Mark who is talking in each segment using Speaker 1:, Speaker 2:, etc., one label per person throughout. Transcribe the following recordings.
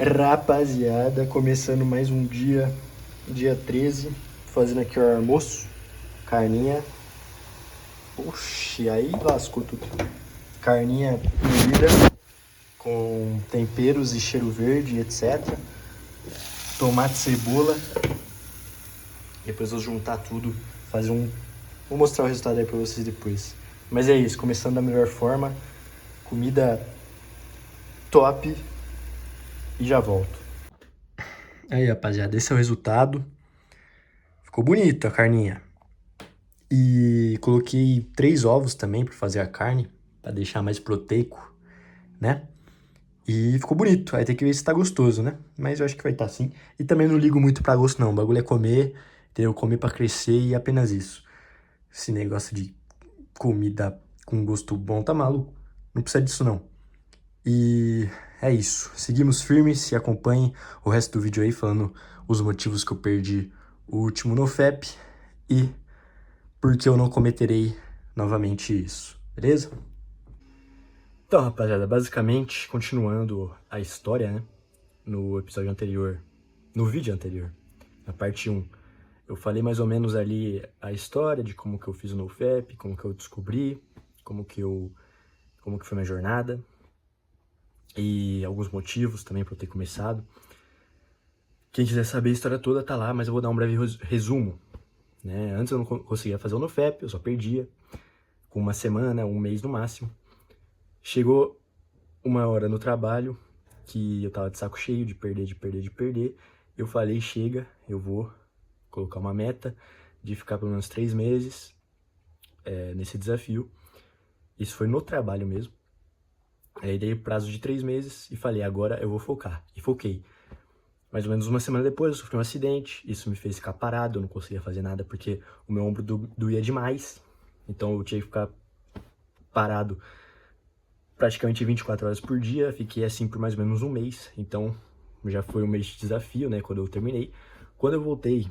Speaker 1: Rapaziada, começando mais um dia, dia 13, fazendo aqui o almoço, carninha. Oxi, aí lascou tudo. Carninha moída, com temperos e cheiro verde, etc. Tomate, cebola. Depois eu vou juntar tudo, fazer um... Vou mostrar o resultado aí pra vocês depois. Mas é isso, começando da melhor forma, comida top e já volto. Aí, rapaziada, esse é o resultado. Ficou bonita a carninha. E coloquei 3 ovos também para fazer a carne, para deixar mais proteico, né? E ficou bonito. Aí tem que ver se tá gostoso, né? Mas eu acho que vai estar sim. E também não ligo muito pra gosto não. O bagulho é comer, entendeu? Comer pra crescer e apenas isso. Esse negócio de comida com gosto bom tá maluco. Não precisa disso não. E é isso. Seguimos firmes e acompanhem o resto do vídeo aí falando os motivos que eu perdi o último NoFap e porque eu não cometerei novamente isso, beleza? Então, rapaziada, basicamente, continuando a história, né? No episódio anterior, no vídeo anterior, na parte 1, eu falei mais ou menos ali a história de como que eu fiz o NoFap, como que eu descobri, como que foi minha jornada e alguns motivos também para eu ter começado. Quem quiser saber a história toda tá lá, mas eu vou dar um breve resumo, né? Antes eu não conseguia fazer o NoFap, eu só perdia com uma semana, um mês no máximo. Chegou uma hora no trabalho que eu tava de saco cheio de perder. Eu falei, chega, eu vou colocar uma meta de ficar pelo menos 3 meses nesse desafio. Isso foi no trabalho mesmo. Aí dei prazo de 3 meses e falei, agora eu vou focar. E foquei. Mais ou menos uma semana depois eu sofri um acidente, isso me fez ficar parado, eu não conseguia fazer nada porque o meu ombro doía demais. Então eu tinha que ficar parado praticamente 24 horas por dia, fiquei assim por mais ou menos um mês, então já foi um mês de desafio, né, quando eu terminei. Quando eu voltei,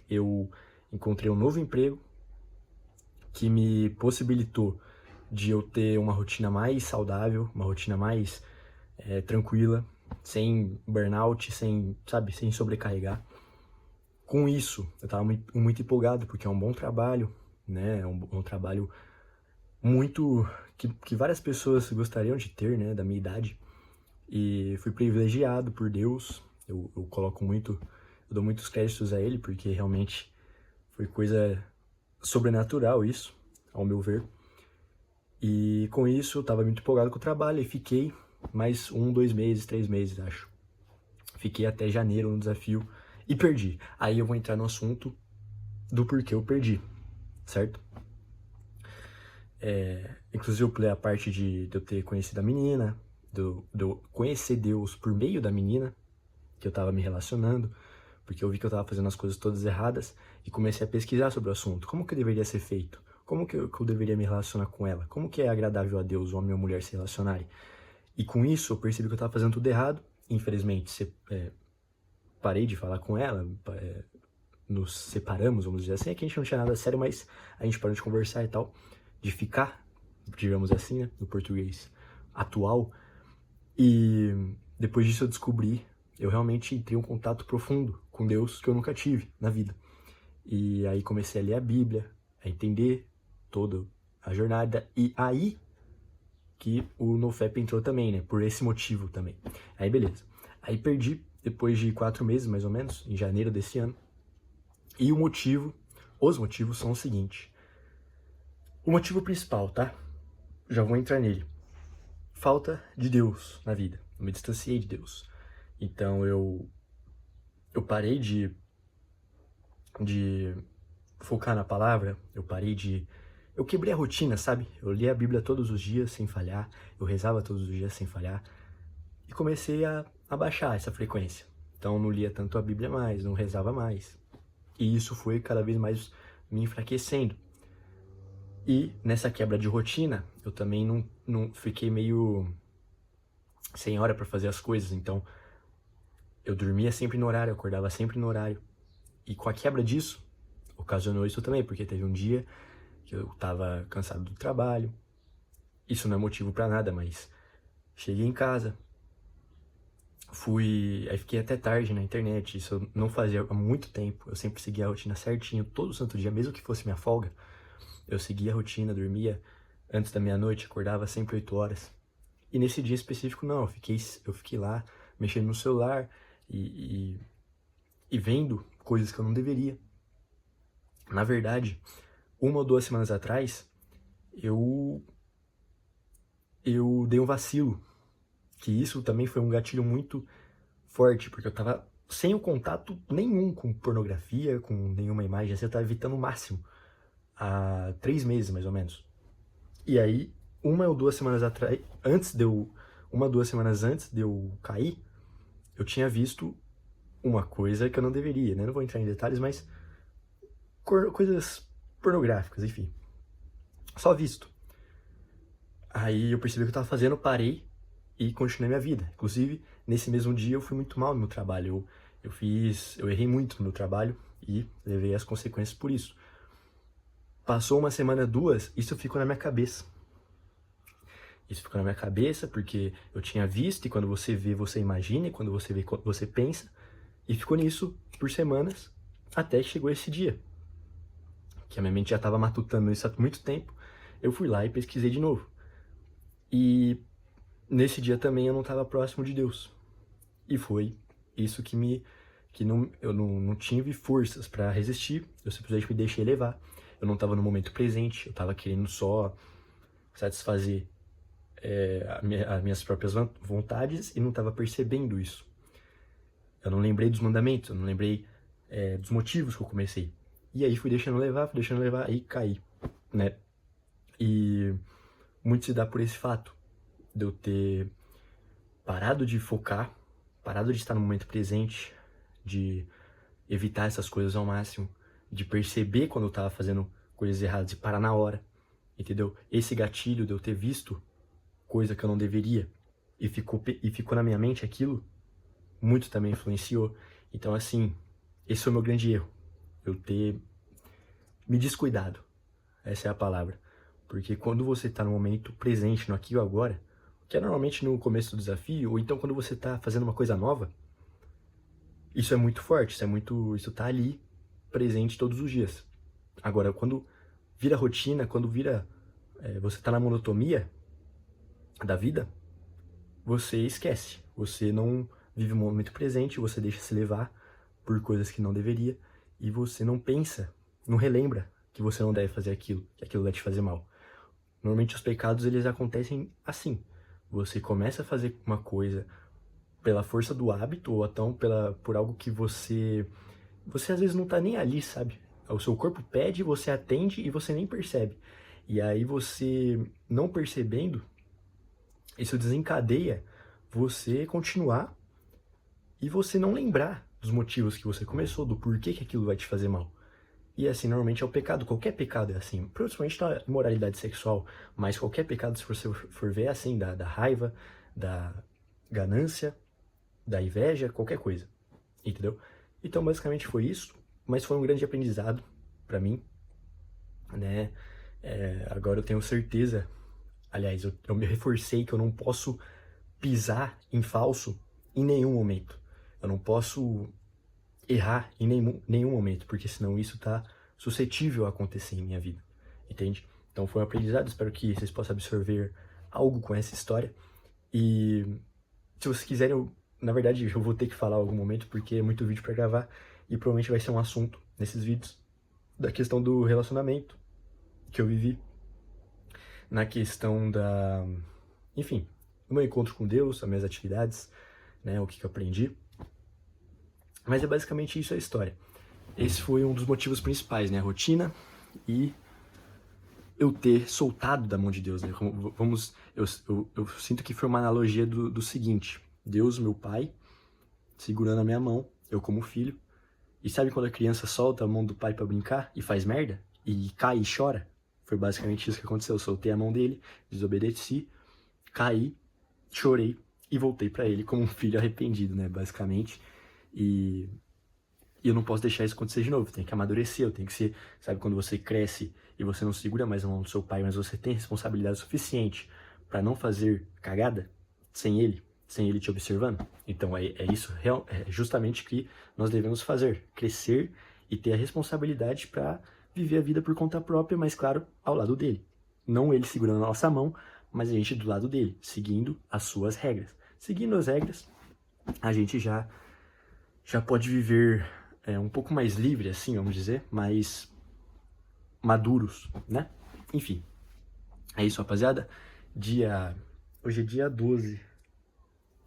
Speaker 1: eu encontrei um novo emprego que me possibilitou de eu ter uma rotina mais saudável, uma rotina mais tranquila, sem burnout, sem, sabe, sem sobrecarregar. Com isso, eu estava muito empolgado, porque é um bom trabalho, né, é um trabalho muito que várias pessoas gostariam de ter, né, da minha idade. E fui privilegiado por Deus, eu coloco muito, eu dou muitos créditos a Ele, porque realmente foi coisa sobrenatural isso, ao meu ver. E com isso, eu estava muito empolgado com o trabalho e fiquei mais 1, 2 meses, 3 meses, acho. Fiquei até janeiro no desafio e perdi. Aí eu vou entrar no assunto do porquê eu perdi, certo? Inclusive eu pulei a parte de eu ter conhecido a menina, de eu conhecer Deus por meio da menina, que eu tava me relacionando, porque eu vi que eu tava fazendo as coisas todas erradas e comecei a pesquisar sobre o assunto. Como que deveria ser feito? Como que eu deveria me relacionar com ela? Como que é agradável a Deus, o homem ou a mulher se relacionarem? E com isso eu percebi que eu tava fazendo tudo errado. Infelizmente, parei de falar com ela, nos separamos, vamos dizer assim. É que a gente não tinha nada sério, mas a gente parou de conversar e tal, de ficar, digamos assim, né, no português atual. E depois disso eu descobri, eu realmente entrei um contato profundo com Deus que eu nunca tive na vida. E aí comecei a ler a Bíblia, a entender toda a jornada, e aí que o NoFap entrou também, né, por esse motivo também. Aí beleza, aí perdi depois de 4 meses mais ou menos, em janeiro desse ano, e os motivos são o seguinte. O motivo principal, tá? Já vou entrar nele. Falta de Deus na vida. Eu me distanciei de Deus. Então eu parei de focar na palavra, eu quebrei a rotina, sabe? Eu lia a Bíblia todos os dias sem falhar, eu rezava todos os dias sem falhar, e comecei a baixar essa frequência. Então eu não lia tanto a Bíblia mais, não rezava mais. E isso foi cada vez mais me enfraquecendo. E nessa quebra de rotina, eu também não fiquei meio sem hora para fazer as coisas, então eu dormia sempre no horário, eu acordava sempre no horário. E com a quebra disso, ocasionou isso também, porque teve um dia que eu tava cansado do trabalho. Isso não é motivo pra nada, mas cheguei em casa,
Speaker 2: Aí fiquei até tarde na internet, isso eu não fazia há muito tempo, eu sempre seguia a rotina certinho, todo santo dia, mesmo que fosse minha folga, eu seguia a rotina, dormia antes da meia-noite, acordava sempre 8 horas. E nesse dia específico não, eu fiquei lá, mexendo no celular e, e vendo coisas que eu não deveria. Na verdade, 1 ou 2 semanas atrás, eu, eu dei um vacilo, que isso também foi um gatilho muito forte, porque eu tava sem o contato nenhum com pornografia, com nenhuma imagem, assim, eu tava evitando o máximo, há 3 meses mais ou menos. E aí, 1 ou 2 semanas atrás, 1 ou 2 semanas antes de eu cair, eu tinha visto uma coisa que eu não deveria, né? Não vou entrar em detalhes, mas coisas pornográficas, enfim. Só visto. Aí eu percebi o que eu tava fazendo, parei e continuei minha vida. Inclusive, nesse mesmo dia eu fui muito mal no meu trabalho. Eu errei muito no meu trabalho e levei as consequências por isso. Passou 1 semana, 2, isso ficou na minha cabeça. Isso ficou na minha cabeça porque eu tinha visto, e quando você vê, você imagina, e quando você vê, você pensa. E ficou nisso por semanas, até que chegou esse dia. Que a minha mente já estava matutando isso há muito tempo. Eu fui lá e pesquisei de novo. E nesse dia também eu não estava próximo de Deus. E foi isso eu não tive forças para resistir. Eu simplesmente me deixei levar. Eu não estava no momento presente. Eu estava querendo só satisfazer as minhas próprias vontades e não estava percebendo isso. Eu não lembrei dos mandamentos, eu não lembrei dos motivos que eu comecei. E aí fui deixando levar, e caí, né? E muito se dá por esse fato de eu ter parado de focar, parado de estar no momento presente, de evitar essas coisas ao máximo, de perceber quando eu tava fazendo coisas erradas e parar na hora, entendeu? Esse gatilho de eu ter visto coisa que eu não deveria e ficou na minha mente aquilo, muito também influenciou. Então, assim, esse foi o meu grande erro. Eu ter me descuidado. Essa é a palavra. Porque quando você tá no momento presente, no aqui e agora, que é normalmente no começo do desafio, ou então quando você tá fazendo uma coisa nova, isso é muito forte, isso tá ali, presente todos os dias. Agora, quando vira rotina, você tá na monotonia da vida, você esquece. Você não vive o momento presente, você deixa se levar por coisas que não deveria, e você não pensa, não relembra que você não deve fazer aquilo, que aquilo vai te fazer mal. Normalmente os pecados, eles acontecem assim. Você começa a fazer uma coisa pela força do hábito, ou então por algo que você às vezes não tá nem ali, sabe? O seu corpo pede, você atende e você nem percebe. E aí você, não percebendo, isso desencadeia você continuar e você não lembrar dos motivos que você começou, do porquê que aquilo vai te fazer mal. E assim, normalmente é o pecado, qualquer pecado é assim, principalmente na imoralidade sexual, mas qualquer pecado, se você for ver, é assim, da raiva, da ganância, da inveja, qualquer coisa, entendeu? Então, basicamente foi isso, mas foi um grande aprendizado pra mim, né? Agora eu tenho certeza, aliás, eu me reforcei que eu não posso pisar em falso em nenhum momento. Eu não posso errar em nenhum momento, porque senão isso tá suscetível a acontecer em minha vida, entende? Então foi um aprendizado, espero que vocês possam absorver algo com essa história. E se vocês quiserem, na verdade, eu vou ter que falar em algum momento, porque é muito vídeo pra gravar, e provavelmente vai ser um assunto nesses vídeos, da questão do relacionamento que eu vivi, na questão enfim, do meu encontro com Deus, as minhas atividades, né, o que eu aprendi. Mas é basicamente isso a história. Esse foi um dos motivos principais, né? A rotina e eu ter soltado da mão de Deus, né? Eu sinto que foi uma analogia do seguinte: Deus, meu pai, segurando a minha mão, eu como filho. E sabe quando a criança solta a mão do pai pra brincar e faz merda? E cai e chora? Foi basicamente isso que aconteceu. Eu soltei a mão dele, desobedeci, caí, chorei e voltei pra ele como um filho arrependido, né? Basicamente. E eu não posso deixar isso acontecer de novo, tem que amadurecer, eu tenho que ser, sabe, quando você cresce e você não segura mais a mão do seu pai, mas você tem responsabilidade suficiente para não fazer cagada sem ele, sem ele te observando. Então é justamente o que nós devemos fazer, crescer e ter a responsabilidade para viver a vida por conta própria, mas claro, ao lado dele. Não ele segurando a nossa mão, mas a gente do lado dele, seguindo as suas regras. Seguindo as regras, a gente já pode viver um pouco mais livre, assim, vamos dizer, mais maduros, né? Enfim, é isso, rapaziada. Hoje é dia 12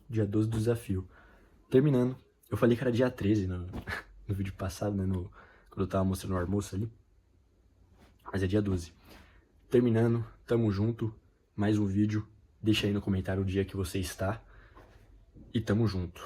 Speaker 2: do desafio. Terminando, eu falei que era dia 13 no vídeo passado, né, quando eu tava mostrando o almoço ali, mas é dia 12. Terminando, tamo junto, mais um vídeo, deixa aí no comentário o dia que você está, e tamo junto.